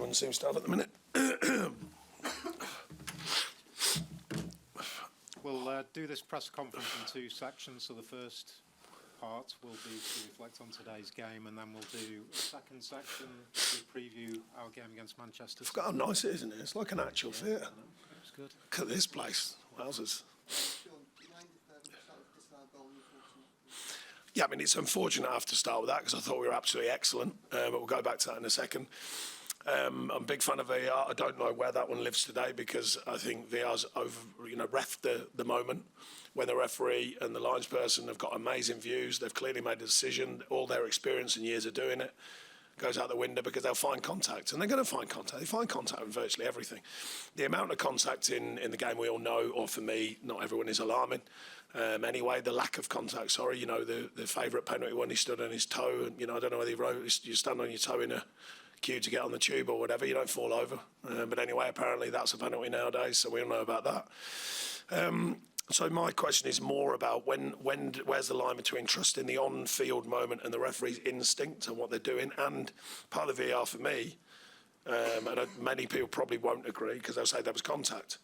everyone seems to have at the minute. We'll do this press conference in two sections. So the first part will be to reflect on today's game, and then we'll do a second section to preview our game against Manchester City. Look how nice it is, isn't it? It's like an actual theatre. It's good. Look at this place. Wowzers. Yeah, I mean, it's unfortunate I have to start with that because I thought we were absolutely excellent, but we'll go back to that in a second. I'm a big fan of VAR. I don't know where that one lives today because I think VAR's reffed the moment when the referee and the linesperson have got amazing views. They've clearly made a decision. All their experience and years of doing it goes out the window because they'll find contact, and they're going to find contact. They find contact in virtually everything. The amount of contact in the game we all know, or for me, not everyone, is alarming. Anyway, the lack of contact, the favourite penalty when he stood on his toe, and, I don't know whether he wrote, you stand on your toe in a queue to get on the tube or whatever, you don't fall over. But anyway, apparently that's a penalty nowadays, so we all know about that. So my question is more about where's the line between trusting the on-field moment and the referee's instinct and what they're doing? And part of the VAR for me, and many people probably won't agree because they'll say there was contact.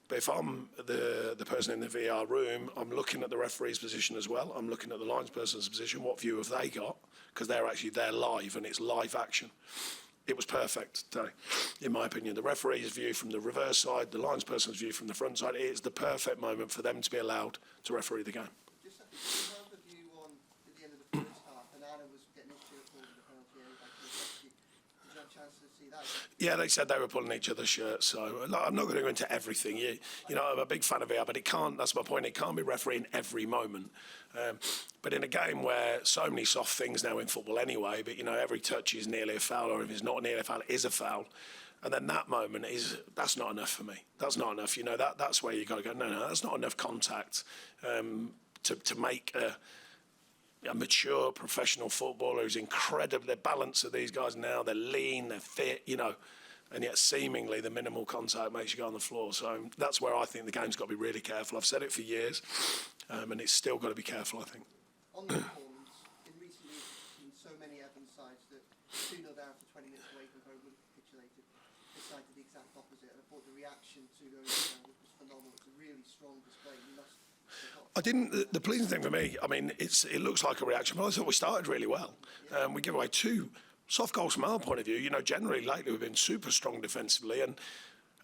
But if I'm the person in the VAR room, I'm looking at the referee's position as well. I'm looking at the linesperson's position. What view have they got? Because they're actually there live and it's live action. It was perfect today, in my opinion. The referee's view from the reverse side, the linesperson's view from the front side, it's the perfect moment for them to be allowed to referee the game. Just have the view on at the end of the first half, and Anna was getting his shirt pulled in the penalty area back to the rescue. Did you have a chance to see that? Yeah, they said they were pulling each other's shirts, so I'm not going to go into everything. I'm a big fan of VAR, but it can't, that's my point, it can't be refereeing every moment. But in a game where so many soft things now in football anyway, but, every touch is nearly a foul, or if it's not nearly a foul, it is a foul. And then that moment that's not enough for me. That's not enough. That's where you got to go, no, that's not enough contact to make a mature professional footballer who's incredible. The balance of these guys now, they're lean, they're fit, and yet seemingly the minimal contact makes you go on the floor. So that's where I think the game's got to be really careful. I've said it for years, and it's still got to be careful, I think. On the performance, in recent years, we've seen so many Everton sides that 2-0 down for 20 minutes away from home would have capitulated. This side did the exact opposite, and I thought the reaction to those was phenomenal. It's a really strong display. I didn't. The pleasing thing for me, I mean, it looks like a reaction, but I thought we started really well. We give away two soft goals from our point of view. Generally lately we've been super strong defensively, and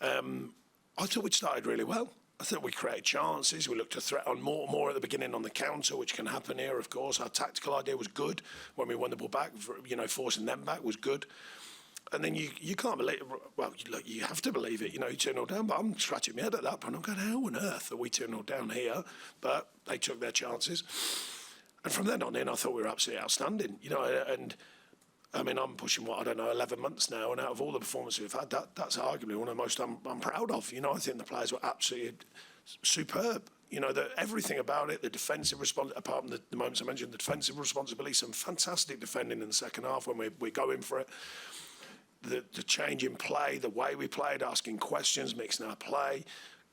I thought we'd started really well. I thought we created chances. We looked to threat on more at the beginning on the counter, which can happen here, of course. Our tactical idea was good when we won the ball back. Forcing them back was good. And then you can't believe, well, look, you have to believe it. You 2-0 down, but I'm scratching my head at that point. I'm going, how on earth are we 2-0 down here? But they took their chances. And from then on in, I thought we were absolutely outstanding. And I mean, I'm pushing, 11 months now. And out of all the performances we've had, that's arguably one of the most I'm proud of. I think the players were absolutely superb. Everything about it, the defensive response, apart from the moments I mentioned, the defensive responsibility, some fantastic defending in the second half when we're going for it. The change in play, the way we played, asking questions, mixing our play,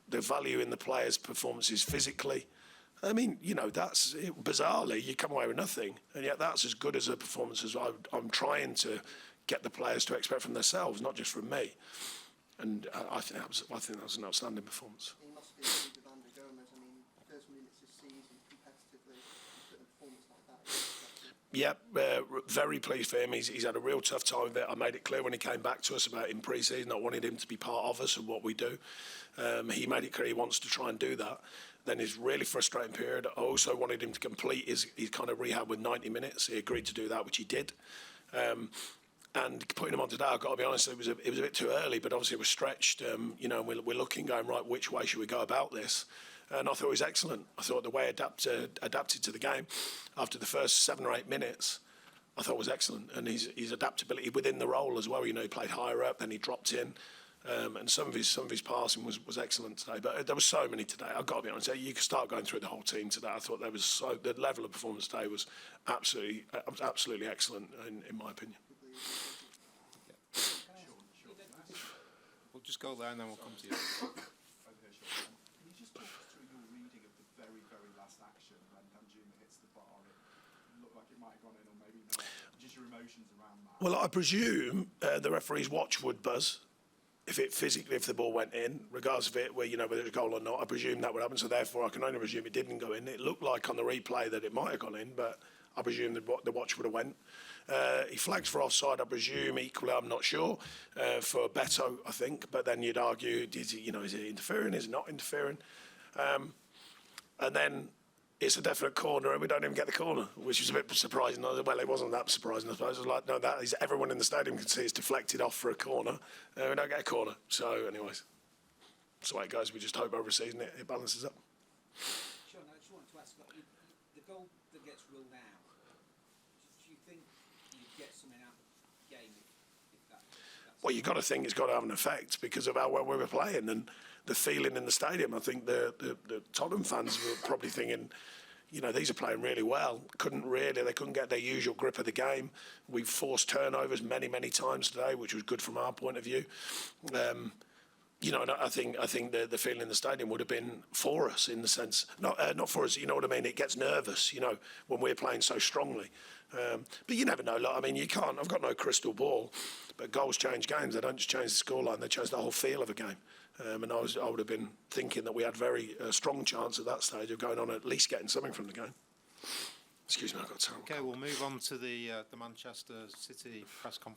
the value in the players' performances physically. I mean, that's bizarrely, you come away with nothing, and yet that's as good as a performance as I'm trying to get the players to expect from themselves, not just from me. And I think that was an outstanding performance. He must be with Under Gomez. I mean, first minutes this season, competitively, put a performance like that. Yeah, very pleased for him. He's had a real tough time with it. I made it clear when he came back to us about in pre-season, I wanted him to be part of us and what we do. He made it clear he wants to try and do that. Then his really frustrating period, I also wanted him to complete his kind of rehab with 90 minutes. He agreed to do that, which he did. And putting him on today, I've got to be honest, it was a bit too early, but obviously it was stretched. We're looking, going, right, which way should we go about this? And I thought it was excellent. I thought the way adapted to the game after the first 7 or 8 minutes, I thought was excellent. And his adaptability within the role as well. He played higher up, then he dropped in. And some of his passing was excellent today. But there were so many today. I've got to be honest. You could start going through the whole team today. I thought the level of performance today was absolutely excellent in my opinion. We'll just go there and then we'll come to you. Can you just talk us through your reading of the very, very last action when Danjuma hits the bar? It looked like it might have gone in or maybe not. Just your emotions around that? Well, I presume the referee's watch would buzz if the ball went in, regardless of it, whether it's a goal or not. I presume that would happen. So therefore, I can only presume it didn't go in. It looked like on the replay that it might have gone in, but I presume the watch would have went. He flags for offside. I presume equally. I'm not sure for Beto. I think, but then you'd argue, is it interfering? Is it not interfering? And then it's a definite corner, and we don't even get the corner, which is a bit surprising. Well, it wasn't that surprising, I suppose. It was like, no, that is everyone in the stadium can see it's deflected off for a corner. We don't get a corner. So, anyways, that's the way it goes. We just hope over a season it balances up. Sean, I just wanted to ask, the goal that gets ruled out, do you think you'd get something out of the game if that's... Well, you've got to think it's got to have an effect because of how well we were playing and the feeling in the stadium. I think the Tottenham fans were probably thinking, these are playing really well. They couldn't get their usual grip of the game. We forced turnovers many, many times today, which was good from our point of view. And I think the feeling in the stadium would have been for us in the sense, not for us. You know what I mean? It gets nervous, when we're playing so strongly. But you never know. You can't. I've got no crystal ball. But goals change games. They don't just change the scoreline. They change the whole feel of a game. And I would have been thinking that we had very strong chance at that stage of going on at least getting something from the game. Excuse me, I've got terrible. Okay, we'll move on to the Manchester City press conference.